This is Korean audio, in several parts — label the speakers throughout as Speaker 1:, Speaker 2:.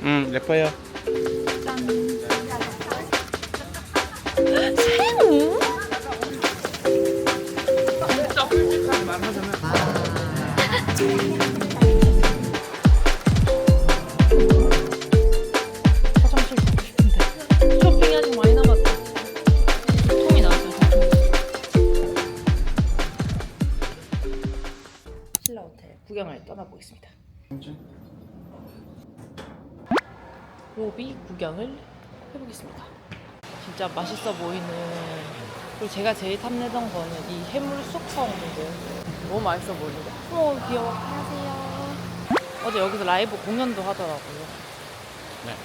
Speaker 1: 예뻐요.
Speaker 2: 새우?
Speaker 1: 진짜 솔직하게 말하자면
Speaker 2: 화장실 가고 싶은데 쇼핑이 아직 많이 남았다. 통이 나왔어요. 신라 호텔 구경을 떠나보겠습니다. 로비 구경을 해보겠습니다. 진짜 맛있어 보이는, 그리고 제가 제일 탐내던 거는 이 해물 숙성인데 너무 맛있어 보이는데. 귀여워. 안녕하세요. 어제 여기서 라이브 공연도 하더라고요.
Speaker 1: 네.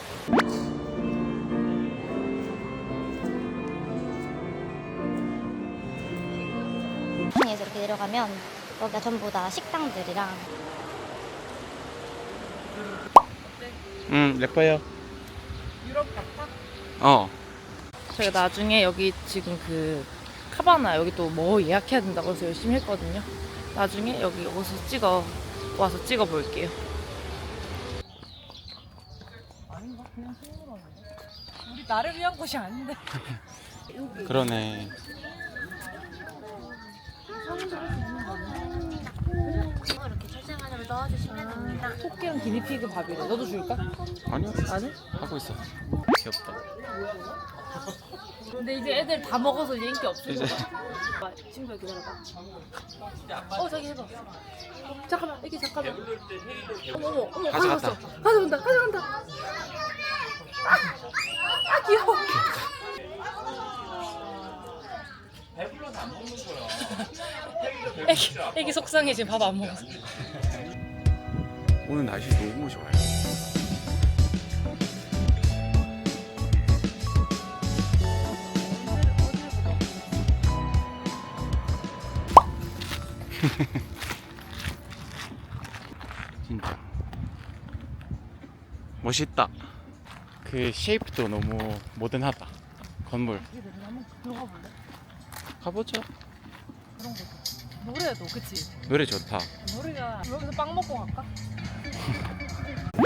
Speaker 3: 에서 이렇게 내려가면 여기가 전부 다 식당들이랑
Speaker 1: 예뻐요.
Speaker 2: 유럽 같아?
Speaker 1: 저희가
Speaker 2: 나중에 여기 지금 그 카바나 여기 또 뭐 예약해야 된다고 해서 열심히 했거든요. 나중에 여기서 와서 찍어 볼게요. 아닌가? 그냥 생으로 하는데? 우리 나를 위한 곳이 아닌데.
Speaker 1: 그러네.
Speaker 3: 이렇게 철제관으로 넣어주시면 됩니다.
Speaker 2: 토끼랑 기니피그 밥이래. 너도 줄까?
Speaker 1: 아니요.
Speaker 2: 안 해?
Speaker 1: 하고 있어. 귀엽다.
Speaker 2: 근데 이제 애들 다 먹어서 이제 인기 없을
Speaker 1: 이제.
Speaker 2: 거야. 친구야 기다려봐. 자기 해봐. 잠깐만, 애기 잠깐만. 어머,
Speaker 1: 가져갔다.
Speaker 2: 가져간다. 귀여워. 애기 속상해 지금 밥 안 먹었어.
Speaker 1: 오늘 날씨 너무 좋아요. 진짜 멋있다. 그 쉐이프도 너무 모던하다. 건물.
Speaker 2: 한번 들어가 볼래?
Speaker 1: 가보죠.
Speaker 2: 그런 거. 노래도 그치?
Speaker 1: 노래 좋다.
Speaker 2: 노래가 여기서 빵 먹고 갈까?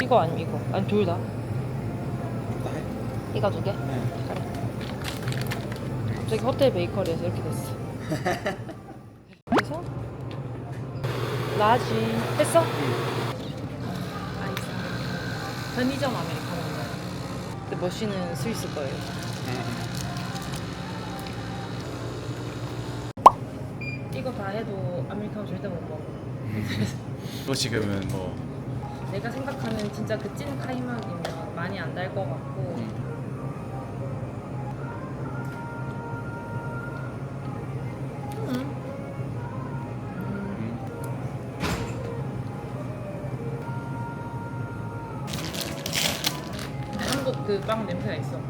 Speaker 2: 이거 아니면 이거? 아니 둘 다? 이거 두 개?
Speaker 1: 네.
Speaker 2: 그래. 갑자기 호텔 베이커리에서 이렇게 됐어. 그래서 라지 했어? 아이스 편의점 아메리카노인데 근데 머신은 스위스 거예요. 이거 다 해도 아메리카노 절대 못 먹어.
Speaker 1: 또 지금은 뭐
Speaker 2: 내가 생각하는 진짜 그 찐 카이막이면 많이 안 달 것 같고 한국 그 빵 냄새가 있어.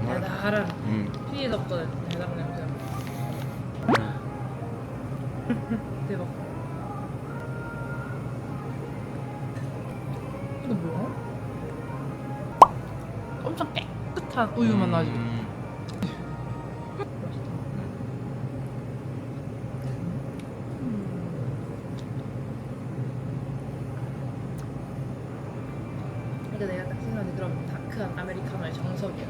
Speaker 2: 달달한 피에 덮던 달달한 냄새. 대박. 이거 뭐야? 엄청 깨끗한 우유만 나지. 이거 내가 딱 생각해 그럼 다크한 아메리카노의 정석이야.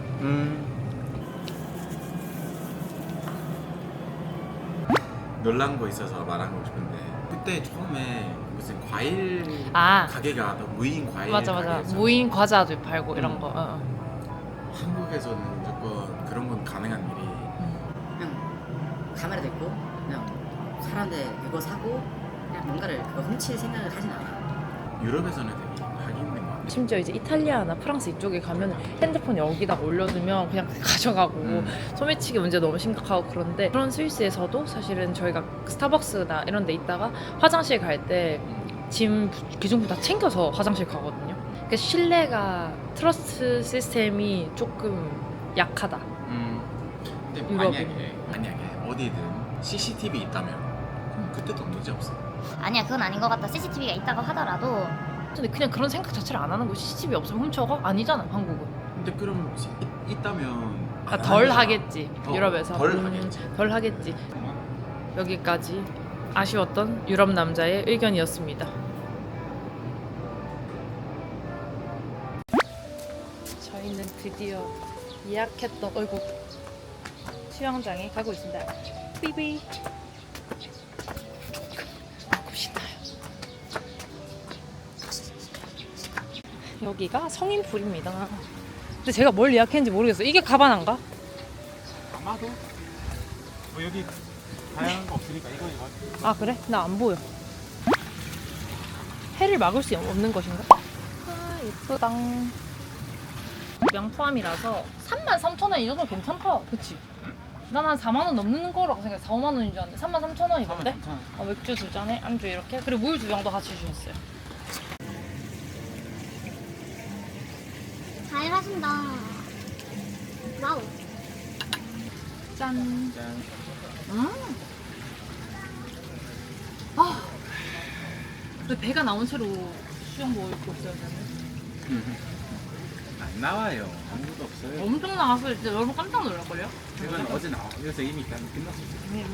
Speaker 1: 놀란 거 있어서 말하고 싶은데 그때 처음에 무슨 과일
Speaker 2: 아.
Speaker 1: 가게가 더 무인 과일
Speaker 2: 맞아.
Speaker 1: 가게였잖아.
Speaker 2: 무인 과자도 팔고 이런 거.
Speaker 1: 한국에서는 무조건 그런 건 가능한 일이
Speaker 4: 그냥 카메라도 있고 그냥 사람들 그거 사고 그냥 뭔가를 그거 훔칠 생각을 하진 않아.
Speaker 1: 유럽에서는 되게 하기 힘든 것 같아.
Speaker 2: 심지어 이제 이탈리아나 프랑스 이쪽에 가면 핸드폰 여기다 올려두면 그냥 가져가고 소매치기 문제 너무 심각하고 그런데 그런 스위스에서도 사실은 저희가 스타벅스나 이런 데 있다가 화장실 갈 때 짐 기중품 다 챙겨서 화장실 가거든요. 그러니까 신뢰가 트러스트 시스템이 조금 약하다.
Speaker 1: 근데
Speaker 2: 유럽은.
Speaker 1: 만약에 어디든 CCTV 있다면 그때도 문제 없어.
Speaker 3: 아니야, 그건 아닌 것 같다. CCTV가 있다고 하더라도
Speaker 2: 근데 그냥 그런 생각 자체를 안 하는 거. CCTV 없으면 훔쳐가? 아니잖아 한국은.
Speaker 1: 근데 그럼 있다면
Speaker 2: 아, 덜 하겠지. 유럽에서.
Speaker 1: 덜 하겠지.
Speaker 2: 덜 하겠지. 여기까지 아쉬웠던 유럽 남자의 의견이었습니다. 저희는 드디어 예약했던 어이구 수영장에 가고 있습니다. 삐삐. 갑시다. 여기가 성인풀입니다. 근데 제가 뭘 예약했는지 모르겠어요. 이게 가바나인가?
Speaker 1: 아마도 뭐 여기 다양한 거 없으니까 이거.
Speaker 2: 아 그래? 나 안 보여. 해를 막을 수 없는 것인가? 아 예쁘당. 명 포함이라서 33,000원 이 정도 괜찮다. 그치? 난 한 4만원 넘는 거라고 생각해. 4, 5만원인 줄 알았는데 33,000원이던데? 맥주 2잔에 안주 이렇게 그리고 물 2병도 같이 주셨어요.
Speaker 3: 잘 하신다. 와우.
Speaker 2: 짠.
Speaker 1: 짠.
Speaker 2: 아. 근데 배가 나온 채로 수영 먹을 거 없어요, 저는.
Speaker 1: 안 나와요. 아무것도 없어요.
Speaker 2: 엄청 나왔을 때 여러분 깜짝 놀랄걸요?
Speaker 1: 이건 어제 나와서 이미 일단 끝났었어요.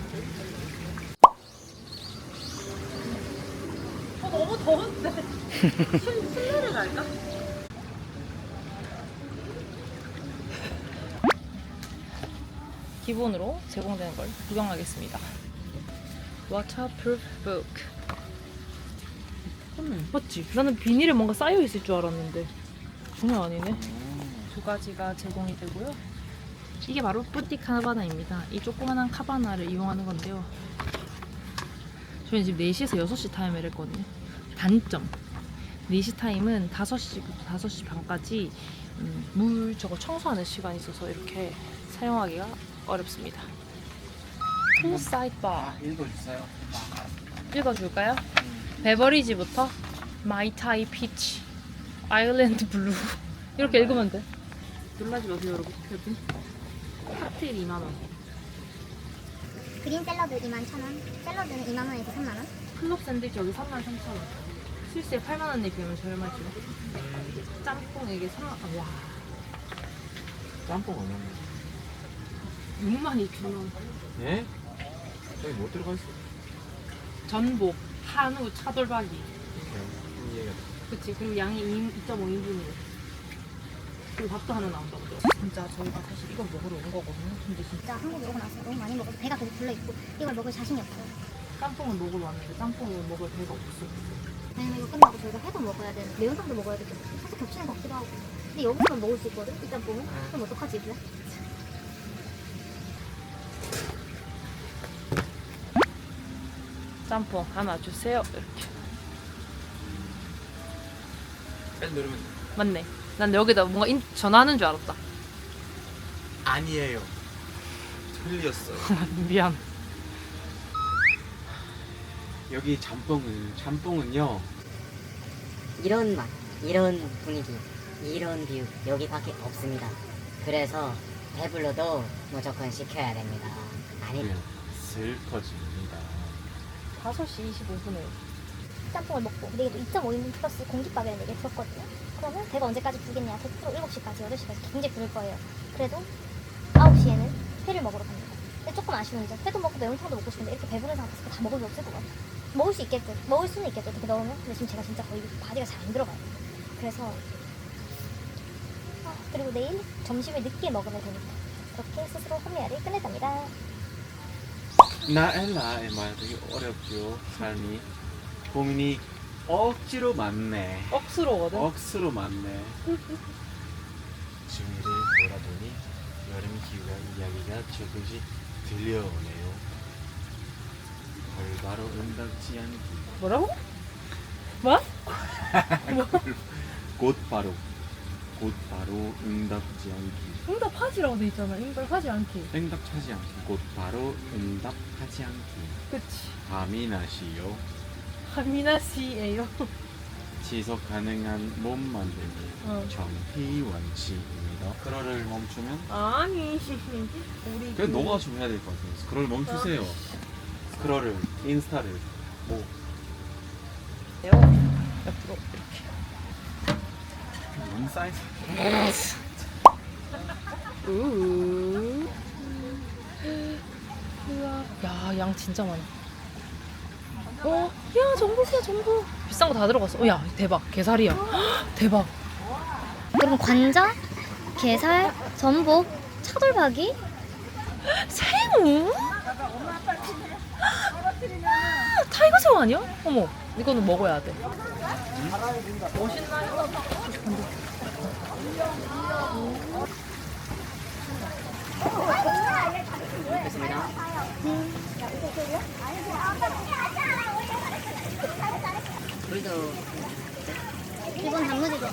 Speaker 2: 너무 더운데. 실내를 갈까? 기본으로 제공되는 걸 구경하겠습니다. Waterproof book. 맞지? 나는 비닐에 뭔가 쌓여 있을 줄 알았는데 전혀 아니네. 두 가지가 제공이 되고요. 이게 바로 뿌띠 카바나입니다. 이 조그만한 카바나를 이용하는 건데요. 저희는 지금 4시에서 6시 타임을 했거든요. 단점 4시 타임은 5시부터 5시 반까지 물 저거 청소하는 시간이 있어서 이렇게 사용하기가 어렵습니다. 풀 사이드바
Speaker 1: 읽어주세요.
Speaker 2: 읽어줄까요? 베버리지부터 마이타이 피치 아일랜드 블루 이렇게 읽으면 돼. 놀라지 마세요 여러분. 여기 칵테일 2만원,
Speaker 3: 그린 샐러드 21,000원. 샐러드는 2만원에서 3만원.
Speaker 2: 클럽 샌드위치 여기 33,000원. 스위스에 8만원 내기면 저렴하죠. 짬뽕 이게 3만. 와
Speaker 1: 짬뽕 얼마인데?
Speaker 2: 62,000원.
Speaker 1: 예? 저기 뭐 들어가 있어?
Speaker 2: 전복, 한우, 차돌박이.
Speaker 1: 이해가
Speaker 2: 그치. 그리고 양이 2.5인분이에요. 그리고 밥도 하나 나온다고. 진짜 저희가 사실 이걸 먹으러 온 거거든요. 근데 진짜
Speaker 3: 진짜 한국에 오고 나서 너무 많이 먹어서 배가 계속 불러있고 이걸 먹을 자신이 없어요.
Speaker 2: 짬뽕을 먹으러 왔는데 짬뽕을 먹을 배가 없어.
Speaker 3: 왜냐면 이거 끝나고 저희가 회도 먹어야 되는 매운탕도 먹어야 되고 사실 겹치는 것 같기도 하고. 근데 여기서는 먹을 수 있거든. 이 짬뽕은. 그럼 어떡하지 이제?
Speaker 2: 짬뽕 하나 주세요. 이렇게.
Speaker 1: 빨리 누르면 돼.
Speaker 2: 맞네. 난 여기다 뭔가 전화하는 줄 알았다.
Speaker 1: 아니에요. 틀렸어.
Speaker 2: 미안.
Speaker 1: 여기 짬뽕은요.
Speaker 4: 이런 맛, 이런 분위기, 이런 뷰 여기밖에 없습니다. 그래서 배불러도 무조건 시켜야 됩니다. 아니
Speaker 1: 그냥 슬퍼집니다.
Speaker 2: 5시 25분에
Speaker 3: 짬뽕을 먹고 근데 이게 2.5인분 플러스 공깃밥이라는 얘기를 들었거든요. 그러면 배가 언제까지 부르겠냐. 100% 7시까지 8시까지 굉장히 부를 거예요. 그래도 9시에는 회를 먹으러 갑니다. 근데 조금 아쉬운 점 회도 먹고 매운탕도 먹고 싶은데 이렇게 배부른 상태에서 다 먹을 수 없을 것 같아요. 먹을 수 있겠죠. 먹을 수는 있겠죠. 이렇게 넣으면. 근데 지금 제가 진짜 거의 바디가 잘 안 들어가요. 그래서 그리고 내일 점심을 늦게 먹으면 되니까 그렇게 스스로 혼미야를 끝냈답니다.
Speaker 1: 나엘라의 말 되게 어렵죠. 삶이 고민이 억지로 많네.
Speaker 2: 억수로거든.
Speaker 1: 억수로 많네. 주위를 돌아보니 여름 기후가 이야기가 조금씩 들려오네요. 바로 응답지 않기.
Speaker 2: 뭐라고? 뭐?
Speaker 1: 곧바로 응답지 않기.
Speaker 2: 응답하지라고 돼 있잖아. 응답하지 않기.
Speaker 1: 응답하지 않기. 곧바로 응답하지 않기.
Speaker 2: 그치.
Speaker 1: 가미나시요.
Speaker 2: 하미나 씨예요.
Speaker 1: 지속 가능한 몸 만들기. 정피 원칙입니다. 스크롤을 멈추면
Speaker 2: 아니 우리
Speaker 1: 그래 너가 좀 해야 될 것 같아요. 스크롤 멈추세요. 스크롤을 인스타를 뭐
Speaker 2: 옆으로 이렇게.
Speaker 1: 뭔 사이즈?
Speaker 2: 우와. 야, 양 진짜 많아. 야, 전복이야, 전복. 비싼 거 다 들어갔어. 야, 대박. 게살이야. 대박.
Speaker 3: 그럼 관자, 게살, 전복, 차돌박이,
Speaker 2: 새우? 타이거 새우 아니야? 어머, 이거는 먹어야 돼.
Speaker 4: 됐습니다. 우리도
Speaker 3: 기본 단무지도.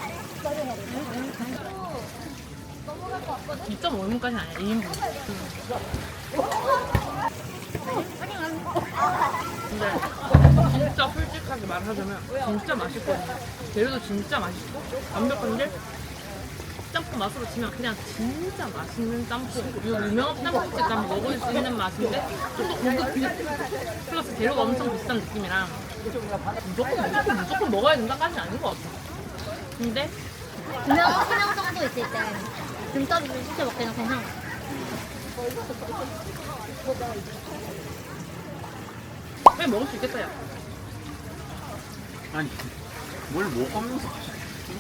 Speaker 2: 2.5인분까지 아니야, 2인분. 근데 진짜 솔직하게 말하자면 진짜 맛있거든요. 재료도 진짜 맛있고 완벽한데 짬뽕 맛으로 치면 그냥 진짜 맛있는 짬뽕. 이 유명한 짬뽕집 가면 먹을 수 있는 맛인데 또 고급 플러스 재료가 엄청 비싼 느낌이랑 무조건 먹어야 된다까지 아닌 것 같아. 근데
Speaker 3: 2명, 3명 정도 있을 때 등더비를 시켜 먹기는 괜찮아.
Speaker 2: 왜 먹을 수 있겠다 야.
Speaker 1: 아니 뭘 먹으면서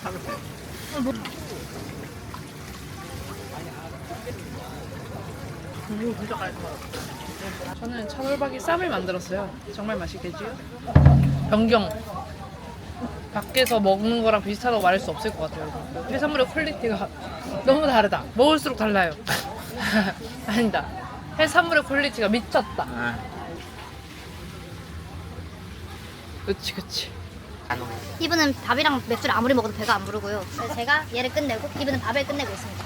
Speaker 1: 하면 돼.
Speaker 2: 진짜 깔끔하다. 저는 차돌박이 쌈을 만들었어요. 정말 맛있겠지요? 변경. 밖에서 먹는 거랑 비슷하다고 말할 수 없을 것 같아요. 해산물의 퀄리티가 너무 다르다. 먹을수록 달라요. 아니다. 해산물의 퀄리티가 미쳤다.
Speaker 1: 아,
Speaker 2: 그치.
Speaker 3: 이분은 밥이랑 맥주를 아무리 먹어도 배가 안 부르고요. 그래서 제가 얘를 끝내고 이분은 밥을 끝내고 있습니다.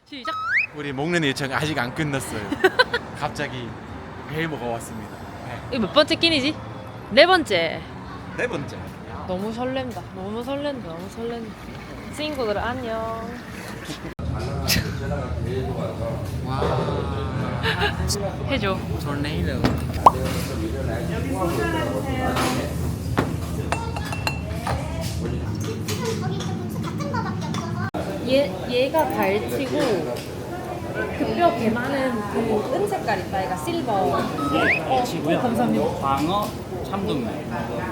Speaker 2: 시작.
Speaker 1: 우리 먹는 일정 아직 안 끝났어요. 갑자기 회 먹어왔습니다. 회.
Speaker 2: 이거 몇 번째 끼니지? 네 번째.
Speaker 1: 네 번째.
Speaker 2: 너무 설렌다. 너무 설렌다. 친구들 안녕. 해줘.
Speaker 1: 토네이도.
Speaker 2: 얘가 갈치고 그 뼈 개 많은 그 은색깔 있다. 얘가 실버.
Speaker 5: 치고요.
Speaker 2: 감사합니다.
Speaker 5: 광어, 참돔.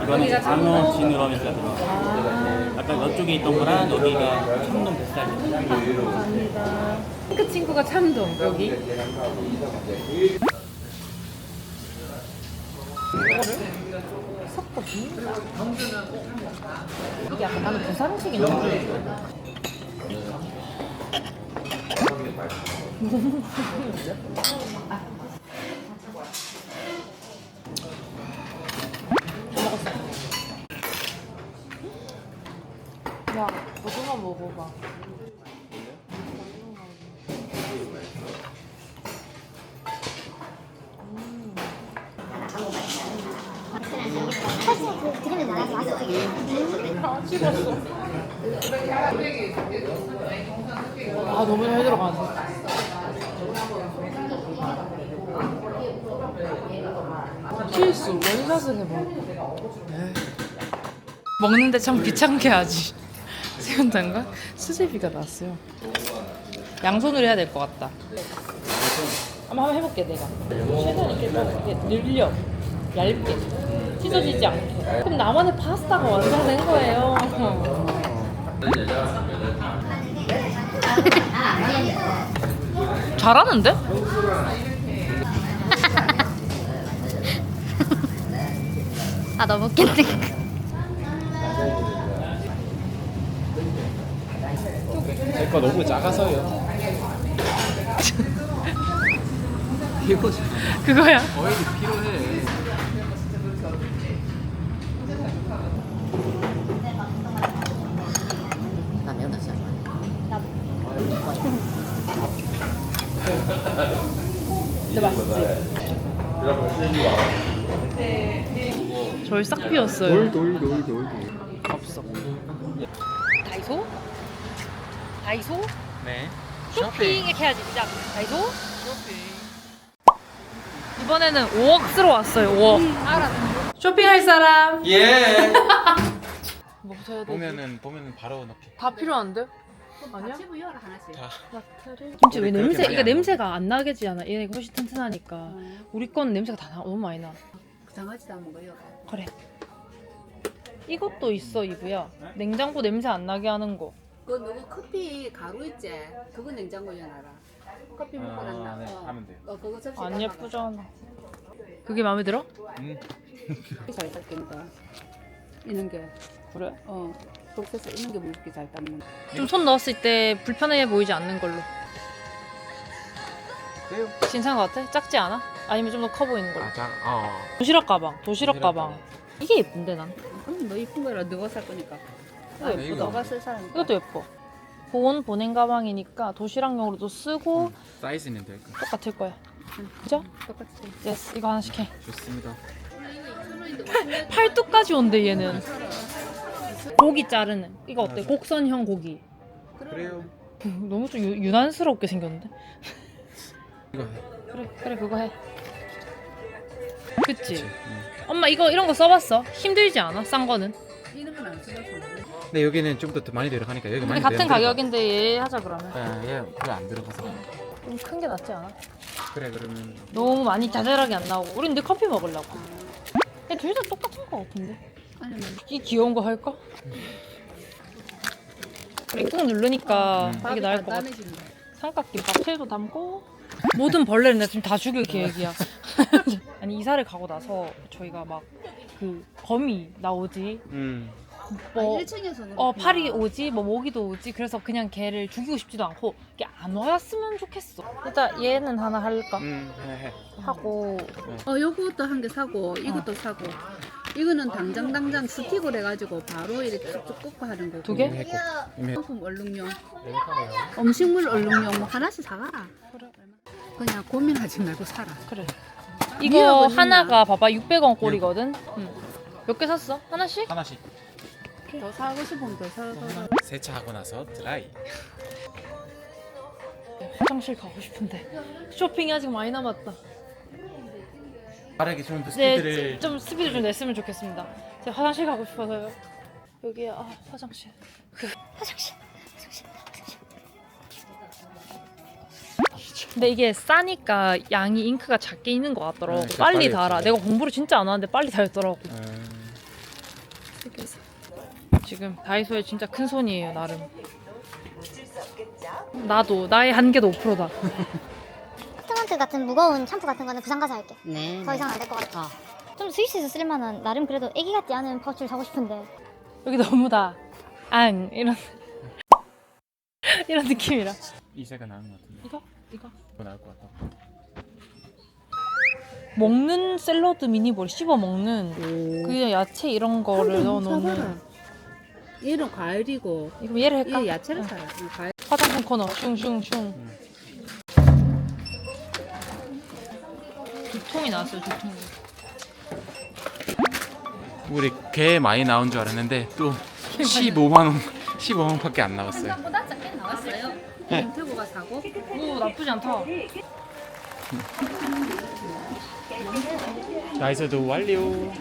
Speaker 5: 이거는
Speaker 2: 여기가
Speaker 5: 광어 지느러미가 들어가요.
Speaker 2: 아,
Speaker 5: 아까 이쪽에 있던 거랑 여기가 참돔 뱃살.
Speaker 2: 감사합니다. 그 친구가 참돔 여기. 이거를 섞어 줍니다. 이게 약간 나는 부산식이 너무 좋아. 야, 고등어 먹어봐.
Speaker 3: 사실 그 기름이 나가서 맛있어요.
Speaker 2: 다 찍었어. 아, 너무 잘 들어가네. 실수, 원샷을 해봐. 먹는데 참 귀찮게 하지. 새우장과 수제비가 나왔어요. 양손으로 해야 될 것 같다. 한번 해볼게 내가. 최대한 이렇게 좀 이렇게 늘려. 얇게. 찢어지지 않게. 그럼 나만의 파스타가 완성된 거예요. 잘하는데?
Speaker 3: 아 너무 웃긴데.
Speaker 1: 제 거 너무 작아서요. 이거
Speaker 2: 그거야?
Speaker 1: 어일이 필요해.
Speaker 4: 나 매운다 진짜.
Speaker 2: 진짜 맛있지? 저희 싹 비웠어요.
Speaker 1: 돌.
Speaker 2: 없어. 다이소? 다이소?
Speaker 1: 네.
Speaker 2: 쇼핑 이렇게 해야지 시작. 다이소? 쇼핑. 이번에는 5억 쓰러 왔어요. 5억. 쇼핑할 사람.
Speaker 1: 예.
Speaker 2: 뭐 사야 되지?
Speaker 1: 보면은 바로 넣게.
Speaker 2: 다 필요한데? 아니야?
Speaker 1: 다.
Speaker 2: 김치 왜
Speaker 1: 우리
Speaker 2: 냄새?
Speaker 1: 그렇게 많이
Speaker 2: 이게
Speaker 1: 안
Speaker 2: 냄새가 안 나게지 않아? 얘네가 훨씬 튼튼하니까. 우리 건 냄새가 다 너무 많이 나.
Speaker 6: 장아찌도 한번 먹어요.
Speaker 2: 그래. 이것도 있어 이브야. 냉장고 냄새 안 나게 하는 거.
Speaker 6: 그 누구 커피 가루 있지? 그거 냉장고에 놔라. 커피 먹고 난
Speaker 1: 네,
Speaker 6: 다음에
Speaker 1: 하면 돼요.
Speaker 6: 그거 접시
Speaker 2: 안
Speaker 6: 담아가.
Speaker 2: 예쁘잖아. 그게 마음에 들어?
Speaker 6: 잘 닦인다. 이런 게
Speaker 2: 그래.
Speaker 6: 프로세스 이런 게 무겁게 잘 닦는.
Speaker 2: 좀 손 넣었을 때 불편해 보이지 않는 걸로.
Speaker 1: 그래요?
Speaker 2: 괜찮은 것 같아? 작지 않아? 아니면 좀 더 커 보이는 걸로.
Speaker 1: 아,
Speaker 2: 도시락 가방. 도시락 가방. 이게 예쁜데 난.
Speaker 6: 너 이쁜 거라 너가 살 거니까.
Speaker 2: 이거
Speaker 1: 아,
Speaker 2: 예쁘다.
Speaker 6: 너가 쓸 사람.
Speaker 2: 이것도 예뻐. 보온 보냉 가방이니까 도시락용으로도 쓰고
Speaker 1: 사이즈는 될 거.
Speaker 2: 똑같을 거야. 그죠?
Speaker 6: 똑같이.
Speaker 2: 예스. 이거 하나씩 해.
Speaker 1: 좋습니다.
Speaker 2: 팔뚝까지 온대 얘는. 고기 자르는. 이거 어때? 곡선형 고기.
Speaker 1: 그래요.
Speaker 2: 너무 좀 유난스럽게 생겼는데?
Speaker 1: 이거 해.
Speaker 2: 그래 그거 해. 그치?
Speaker 1: 그치.
Speaker 2: 엄마 이런 거 써봤어? 힘들지 않아? 싼 거는?
Speaker 6: 이런 건 안 써봤어.
Speaker 1: 근데 여기는 좀 더 많이 들어가니까 여기
Speaker 2: 근데
Speaker 1: 많이
Speaker 2: 같은
Speaker 1: 들어가.
Speaker 2: 가격인데 얘 하자 그러면.
Speaker 1: 얘 그거 안 들어가서.
Speaker 2: 좀 큰 게 낫지 않아?
Speaker 1: 그래 그러면
Speaker 2: 너무 많이 자잘하게 안 나오고. 우린 근데 커피 먹으려고. 근데 둘 다 똑같은 거 같은데?
Speaker 6: 아니면
Speaker 2: 이 귀여운 거 할까? 그래 꾹 누르니까 이게 나을 것 같아.
Speaker 6: 간단해진다.
Speaker 2: 삼각김밥 채도 담고 모든 벌레를 내가 지금 다 죽일 계획이야. 아니 이사를 가고 나서 저희가 막 그 거미 나오지 뭐
Speaker 6: 1층에서는
Speaker 2: 파리 오지 뭐 모기도 오지 그래서 그냥 걔를 죽이고 싶지도 않고 이게 안 왔으면 좋겠어. 일단 얘는 하나 할까
Speaker 1: 해.
Speaker 2: 하고
Speaker 6: 요것도 한 개 사고 이것도 사고 이거는 당장 스틱을 해가지고 바로 이렇게 쭉쭉 꽂고 하는 거고
Speaker 2: 두 개?
Speaker 6: 상품 얼룩용 음식물 얼룩용 뭐 하나씩 사가라. 그냥 고민하지 말고 사라.
Speaker 2: 그래.
Speaker 6: 위에
Speaker 2: 이거
Speaker 6: 어딨나?
Speaker 2: 하나가 봐봐 600원 꼴이거든. 몇 개 샀어? 하나씩?
Speaker 1: 하나씩.
Speaker 6: 더 사고 싶으면 더 사서
Speaker 1: 세차하고 나서 드라이.
Speaker 2: 화장실 가고 싶은데 쇼핑이 아직 많이 남았다.
Speaker 1: 빠르게 좀 더
Speaker 2: 네,
Speaker 1: 스피드를.
Speaker 2: 좀 스피드 좀 냈으면 좋겠습니다. 제가 화장실 가고 싶어서요. 여기에 화장실. 근데 이게 싸니까 양이 잉크가 작게 있는 것 같더라고.
Speaker 1: 네,
Speaker 2: 빨리
Speaker 1: 빨리
Speaker 2: 달아.
Speaker 1: 했죠.
Speaker 2: 내가 공부를 진짜 안 하는데 빨리 달더라고. 지금 다이소에 진짜 큰 손이에요 나름. 나도 나의 한계도 5%다.
Speaker 3: 트먼트 같은 무거운 샴푸 같은 거는 부산 가서 할게.
Speaker 4: 네.
Speaker 3: 더 이상 안 될 것 같아. 좀 스위스에서 쓸만한 나름 그래도 애기 같지 않은 파우치를 사고 싶은데
Speaker 2: 여기 너무다. 이런 이런 느낌이라.
Speaker 1: 이 색은 나은 것 같은데.
Speaker 2: 이거
Speaker 1: 이거 나을 것 같다.
Speaker 2: 먹는 샐러드 미니볼 씹어 먹는 그 야채 이런 거를 넣어놓는.
Speaker 6: 얘는 과일이고
Speaker 2: 이거 얘를 할까?
Speaker 6: 얘 야채를 사라. 과일.
Speaker 2: 화장품 코너 슝슝슝. 두 통이 나왔어요. 두 통이.
Speaker 1: 우리 개 많이 나온 줄 알았는데 또 15만원밖에 안 나왔어요.
Speaker 6: 생각보다 작게 나왔어요. 김태구가 사고
Speaker 2: 오 나쁘지 않다.
Speaker 1: 다이소도 완료.